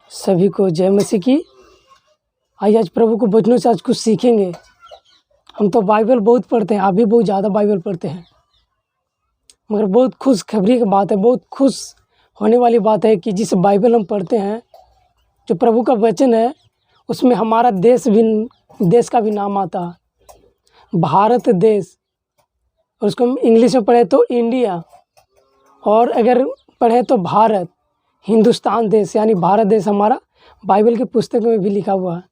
सभी को जय मसीह की। आइए आज प्रभु को वचनों से आज कुछ सीखेंगे। हम तो बाइबल बहुत पढ़ते हैं, आप भी बहुत ज़्यादा बाइबल पढ़ते हैं, मगर बहुत खुशखबरी की बात है, बहुत खुश होने वाली बात है कि जिस बाइबल हम पढ़ते हैं, जो प्रभु का वचन है, उसमें हमारा देश का भी नाम आता है, भारत देश। और उसको हम इंग्लिश में पढ़े तो इंडिया, और अगर पढ़े तो भारत, हिंदुस्तान देश, यानी भारत देश हमारा बाइबल की पुस्तक में भी लिखा हुआ है।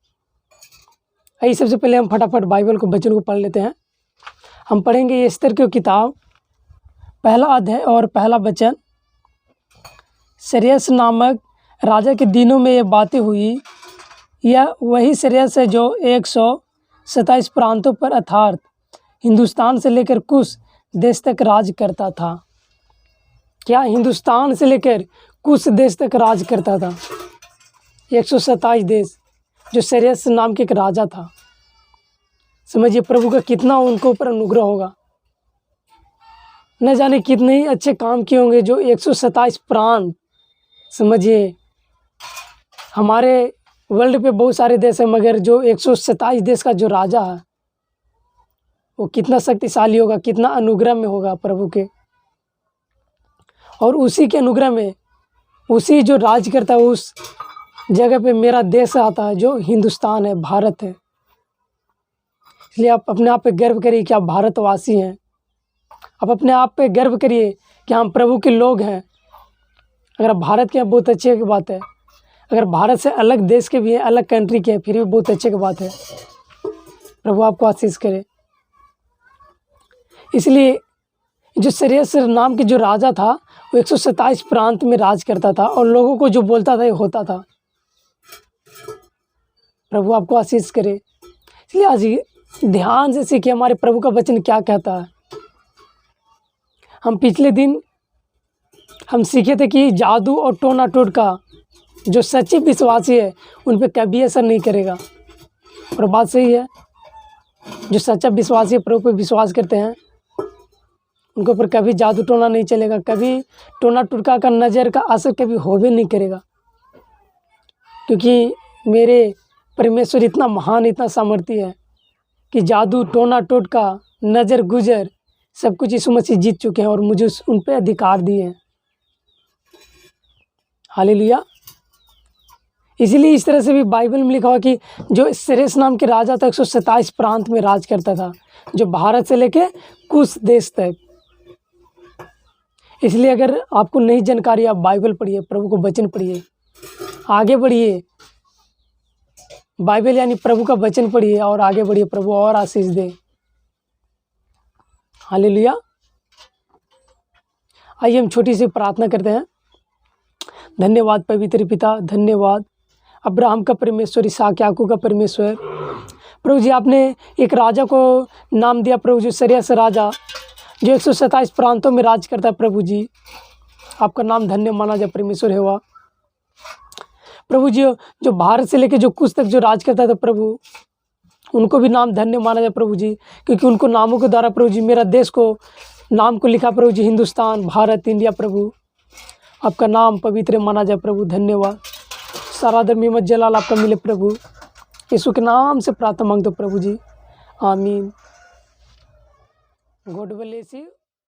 आइए सबसे पहले हम फटाफट बाइबल को वचन को पढ़ लेते हैं। हम पढ़ेंगे एस्तर की किताब, पहला अध्याय और पहला वचन। सिरयास नामक राजा के दिनों में ये बातें हुई। यह वही सिरयास है जो 127 प्रांतों पर अर्थात हिंदुस्तान से लेकर कुश देश तक राज करता था। क्या हिंदुस्तान से लेकर कुश देश तक राज करता था? 127 देश, जो सिरयास नाम के एक राजा था। समझिए प्रभु का कितना उनको ऊपर अनुग्रह होगा। न जाने कितने ही अच्छे काम किए होंगे जो 127 प्रांत। समझिए हमारे वर्ल्ड पे बहुत सारे देश हैं, मगर जो 127 देश का जो राजा है वो कितना शक्तिशाली होगा, कितना अनुग्रह में होगा प्रभु के। और उसी के अनुग्रह में, उसी जो राज करता है, उस जगह पे मेरा देश आता है जो हिंदुस्तान है, भारत है। इसलिए आप अपने आप पे गर्व करिए कि आप भारतवासी हैं। आप अपने आप पे गर्व करिए कि हम प्रभु के लोग हैं। अगर आप भारत के हैं बहुत अच्छे की बात है, अगर भारत से अलग देश के भी हैं, अलग कंट्री के हैं, फिर भी बहुत अच्छे की बात है। प्रभु आपको आशीष करे। इसलिए जो सिरयास नाम के जो राजा था वो 127 प्रांत में राज करता था, और लोगों को जो बोलता था ये होता था। प्रभु आपको आशीष करे। इसलिए आज ध्यान से सीखिए हमारे प्रभु का वचन क्या कहता है। हम पिछले दिन हम सीखे थे कि जादू और टोना टोटका जो सच्चे विश्वासी है उन पे कभी असर नहीं करेगा। और बात सही है, जो सच्चा विश्वासी है, प्रभु पे विश्वास करते हैं, उनके ऊपर कभी जादू टोना नहीं चलेगा, कभी टोना टोटका का नज़र का असर कभी हो भी नहीं करेगा। क्योंकि मेरे परमेश्वर इतना महान, इतना सामर्थ्य है कि जादू टोना टोटका नज़र गुजर सब कुछ यीशु मसीह जीत चुके हैं और मुझे उन पर अधिकार दिए हैं। हालेलुया। इसीलिए इस तरह से भी बाइबल में लिखा हुआ कि जो सिरयास नाम के राजा था 127 प्रांत में राज करता था, जो भारत से लेके कुश देश तक। इसलिए अगर आपको नहीं जानकारी, आप बाइबल पढ़िए, प्रभु को वचन पढ़िए, आगे बढ़िए। बाइबल यानी प्रभु का वचन पढ़िए और आगे बढ़िए, प्रभु और आशीष दे। हालेलुया। आइए हम छोटी सी प्रार्थना करते हैं। धन्यवाद पवित्र पिता, धन्यवाद अब्राहम का परमेश्वर, इसहाक याकूब का परमेश्वर। प्रभु जी आपने एक राजा को नाम दिया प्रभु जी, सिरयास राजा, जो 127 प्रांतों में राज करता है। प्रभु जी आपका नाम धन्य माना जाए परमेश्वर है हुआ। प्रभु जी जो भारत से लेकर जो कुछ तक जो राज करता था प्रभु, उनको भी नाम धन्य माना जाए प्रभु जी, क्योंकि उनको नामों के द्वारा प्रभु जी मेरा देश को नाम को लिखा प्रभु जी, हिंदुस्तान, भारत, इंडिया। प्रभु आपका नाम पवित्र माना जाए प्रभु, धन्यवाद। सारा आदर हिम्मत जलाल आपका मिले प्रभु, यीशु के नाम से प्रार्थना मांगते प्रभु जी, आमीन। God bless you.